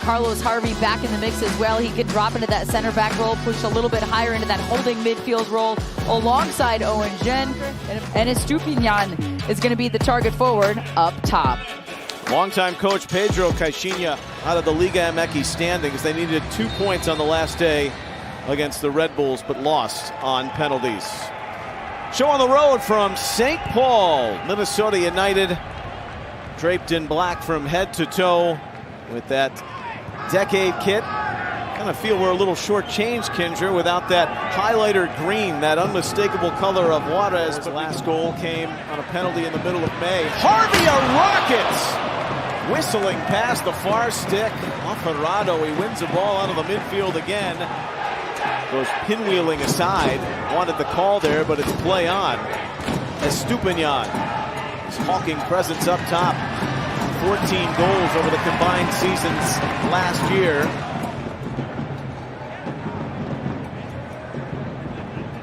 Carlos Harvey back in the mix as well. He could drop into that center back role, push a little bit higher into that holding midfield role alongside Owen Jen. And Estupinian is going to be the target forward up top. Longtime coach Pedro Caixinha out of the Liga MX standings. They needed 2 points on the last day against the Red Bulls, but lost on penalties. Show on the road from St. Paul, Minnesota United. Draped in black from head to toe with that decade kit. Kind of feel we're a little shortchanged, Kindra, without that highlighter green, that unmistakable color of Juárez. The last goal came on a penalty in the middle of May. Harvey, a rocket! Whistling past the far stick. Off Gerardo, he wins the ball out of the midfield again. Goes pinwheeling aside. Wanted the call there, but it's play on. Estupinian, his hawking presence up top. 14 goals over the combined seasons last year.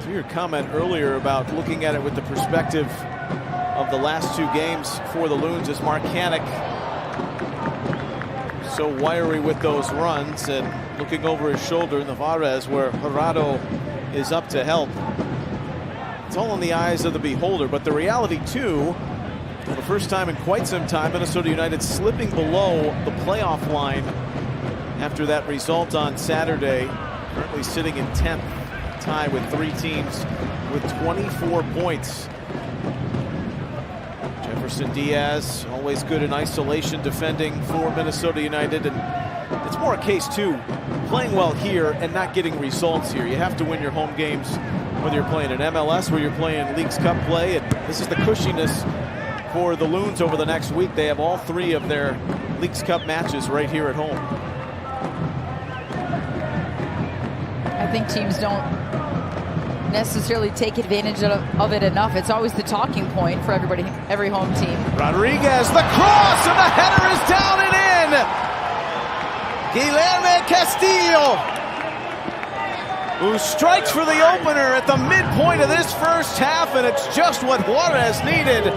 To your comment earlier about looking at it with the perspective of the last 2 games for the Loons, as Mark Hannock so wiry with those runs and looking over his shoulder in the Juárez where Gerardo is up to help. It's all in the eyes of the beholder, but the reality too, for the first time in quite some time, Minnesota United slipping below the playoff line after that result on Saturday. Currently sitting in 10th, tie with 3 teams with 24 points. Jefferson Diaz, always good in isolation defending for Minnesota United, and it's more a case too, playing well here and not getting results here. You have to win your home games, whether you're playing in MLS, where you're playing Leagues Cup play, and this is the cushiness for the Loons over the next week. They have all 3 of their Leagues Cup matches right here at home. I think teams don't necessarily take advantage of it enough. It's always the talking point for everybody, every home team. Rodriguez, the cross, and the header is down and in. Guilherme Castillo, who strikes for the opener at the midpoint of this first half, and it's just what Juárez needed,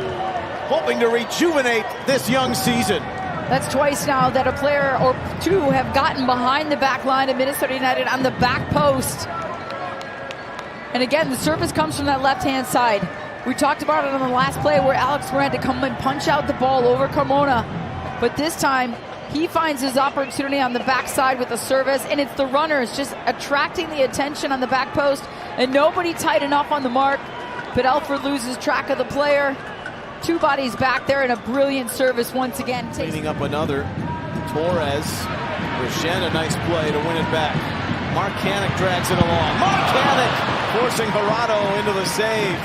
hoping to rejuvenate this young season. That's twice now that a player or 2 have gotten behind the back line of Minnesota United on the back post. And again, the service comes from that left-hand side. We talked about it on the last play where Alex Moran had to come and punch out the ball over Carmona. But this time, he finds his opportunity on the backside with the service, and it's the runners just attracting the attention on the back post, and nobody tight enough on the mark. But Alfred loses track of the player. 2 bodies back there, and a brilliant service once again. Cleaning up another. Torres, Rashen, a nice play to win it back. Mark Hannock drags it along. Mark Hannock forcing Gerardo into the save.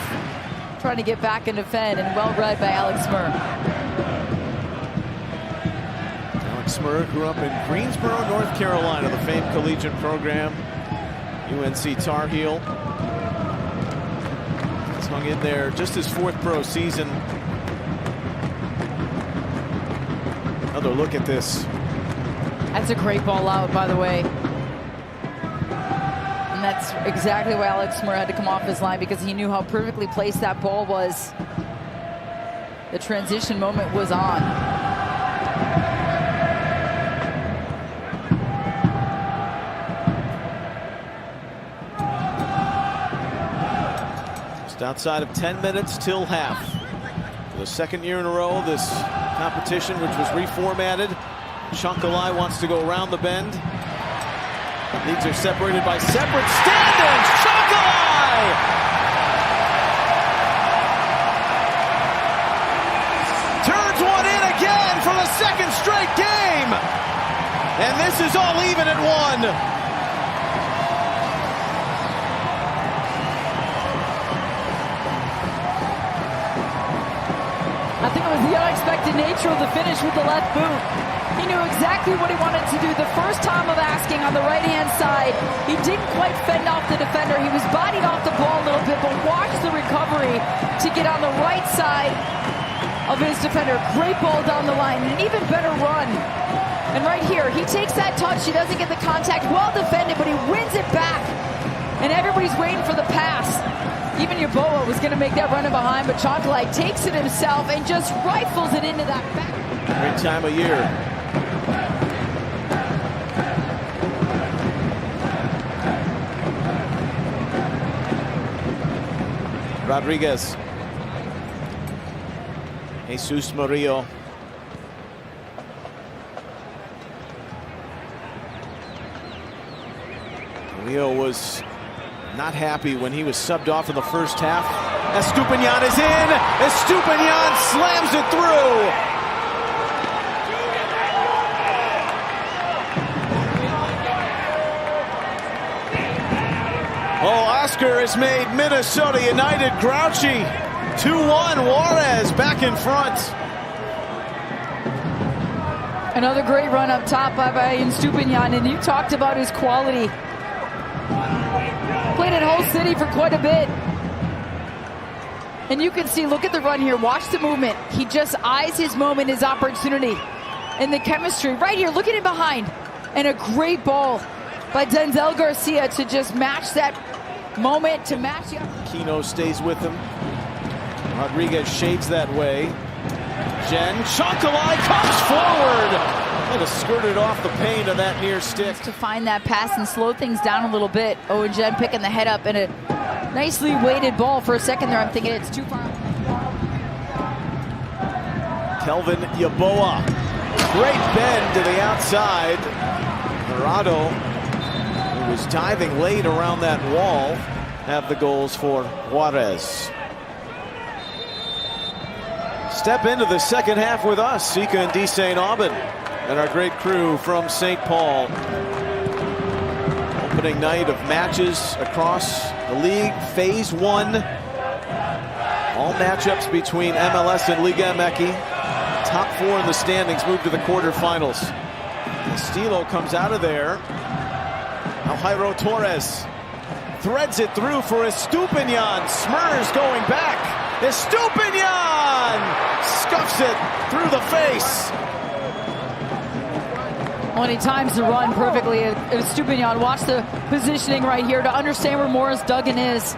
Trying to get back and defend, and well read by Alex Murr. Alex Murr grew up in Greensboro, North Carolina, the famed collegiate program. UNC Tar Heel. He's hung in there just his 4th pro season. Another look at this. That's a great ball out, by the way. And that's exactly why Alex Murr had to come off his line, because he knew how perfectly placed that ball was. The transition moment was on. Just outside of 10 minutes till half. For the 2nd year in a row, this competition, which was reformatted. Chankalai wants to go around the bend. Leagues are separated by separate standings. Chankalai! Turns one in again for the 2nd straight game. And this is all even at 1. I think it was the unexpected nature of the finish with the left boot. He knew exactly what he wanted to do the first time of asking on the right-hand side. He didn't quite fend off the defender. He was bodied off the ball a little bit, but watched the recovery to get on the right side of his defender. Great ball down the line, and an even better run. And right here, he takes that touch. He doesn't get the contact. Well defended, but he wins it back. And everybody's waiting for the pass. Even Yeboah was going to make that run in behind, but Chankalai takes it himself and just rifles it into that back. Great time of year. Rodriguez. Jesus Murillo. Murillo was not happy when he was subbed off in the first half. Estupiñán is in. Estupiñán slams it through. Oh, Oscar has made Minnesota United grouchy. 2-1, Juárez back in front. Another great run up top by Estupiñán, and you talked about his quality. Played at Hull City for quite a bit. And you can see, look at the run here, watch the movement. He just eyes his moment, his opportunity. And the chemistry, right here, look at it behind. And a great ball by Denzel Garcia to just match that moment, to match the opportunity. Kino stays with him. Rodriguez shades that way. Jen Chonkalai comes forward. Kind of skirted off the paint of that near stick. To find that pass and slow things down a little bit. Owen Jen picking the head up, and a nicely weighted ball. For a second there, I'm thinking it's too far. Kelvin Yeboah. Great bend to the outside. Dorado, who was diving late around that wall, have the goals for Juárez. Step into the second half with us, Sika and D. St. Aubin, and our great crew from St. Paul. Opening night of matches across the league, Phase 1. All matchups between MLS and Liga MX. Top 4 in the standings move to the quarterfinals. Castillo comes out of there. Now Jairo Torres threads it through for Estupiñán. Smurs going back. Estupiñán scuffs it through the face. When he times the run perfectly, Estupiñán, watch the positioning right here to understand where Morris Duggan is.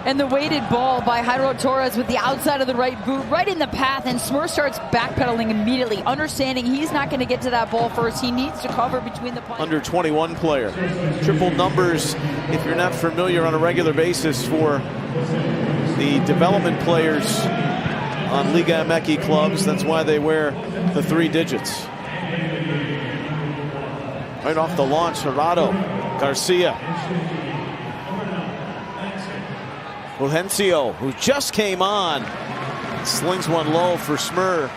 And the weighted ball by Jairo Torres with the outside of the right boot, right in the path, and Smur starts backpedaling immediately, understanding he's not going to get to that ball first. He needs to cover between the Under 21 player. Triple numbers, if you're not familiar, on a regular basis for the development players on Liga MX clubs. That's why they wear the 3 digits. Right off the launch, Gerardo Garcia. Fulgencio, who just came on, slings one low for Smur.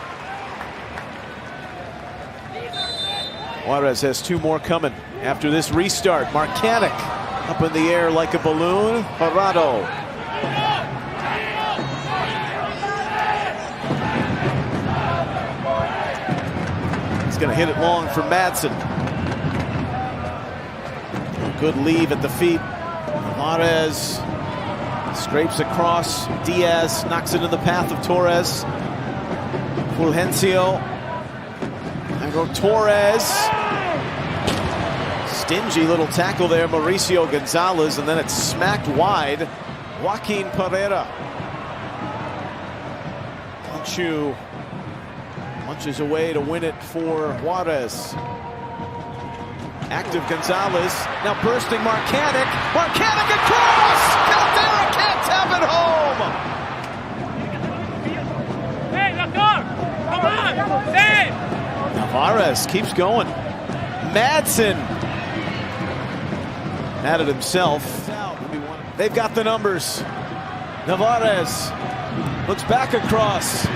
Juárez has 2 more coming after this restart. Marcanic up in the air like a balloon. Gerardo. He's going to hit it long for Madsen. Good leave at the feet. Juárez scrapes across. Diaz knocks it in the path of Torres. Fulgencio. And go Torres. Stingy little tackle there, Mauricio Gonzalez, and then it's smacked wide. Joaquin Pereira. Conchu punches away to win it for Juárez. Active Gonzalez, now bursting Marcanic. Marcanic across! Caldera can't tap it home! Hey, Doctor! Come on! Save! Navarez keeps going. Madsen had it himself. They've got the numbers. Navarez looks back across.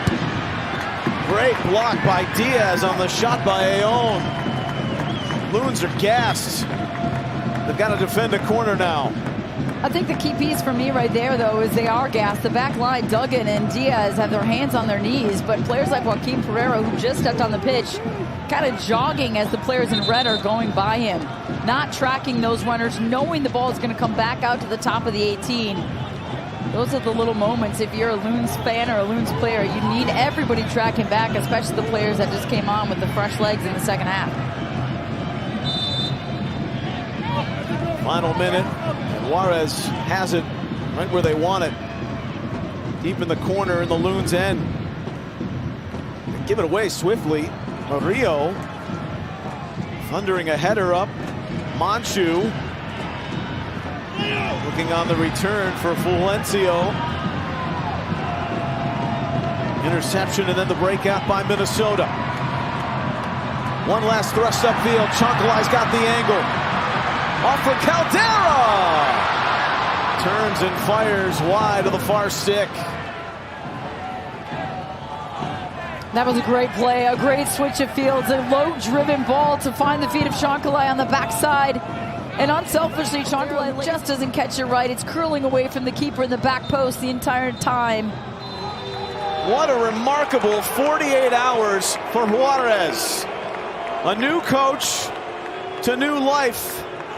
Great block by Diaz on the shot by Ayon. Loons are gassed. They've got to defend a corner now. I think the key piece for me right there, though, is they are gassed. The back line, Duggan and Diaz, have their hands on their knees, but players like Joaquin Pereira, who just stepped on the pitch, kind of jogging as the players in red are going by him, not tracking those runners, knowing the ball is going to come back out to the top of the 18. Those are the little moments. If you're a Loons fan or a Loons player, you need everybody tracking back, especially the players that just came on with the fresh legs in the second half. Final minute, and Juárez has it right where they want it. Deep in the corner in the Loons' end. They give it away swiftly. Murillo thundering a header up. Manchu looking on the return for Fulgencio. Interception and then the breakout by Minnesota. One last thrust upfield. Chonkalai's got the angle. Off for Caldera. Turns and fires wide to the far stick. That was a great play, a great switch of fields, a low-driven ball to find the feet of Chonkalai on the backside. And unselfishly, Chonkalai just doesn't catch it right. It's curling away from the keeper in the back post the entire time. What a remarkable 48 hours for Juárez. A new coach to new life.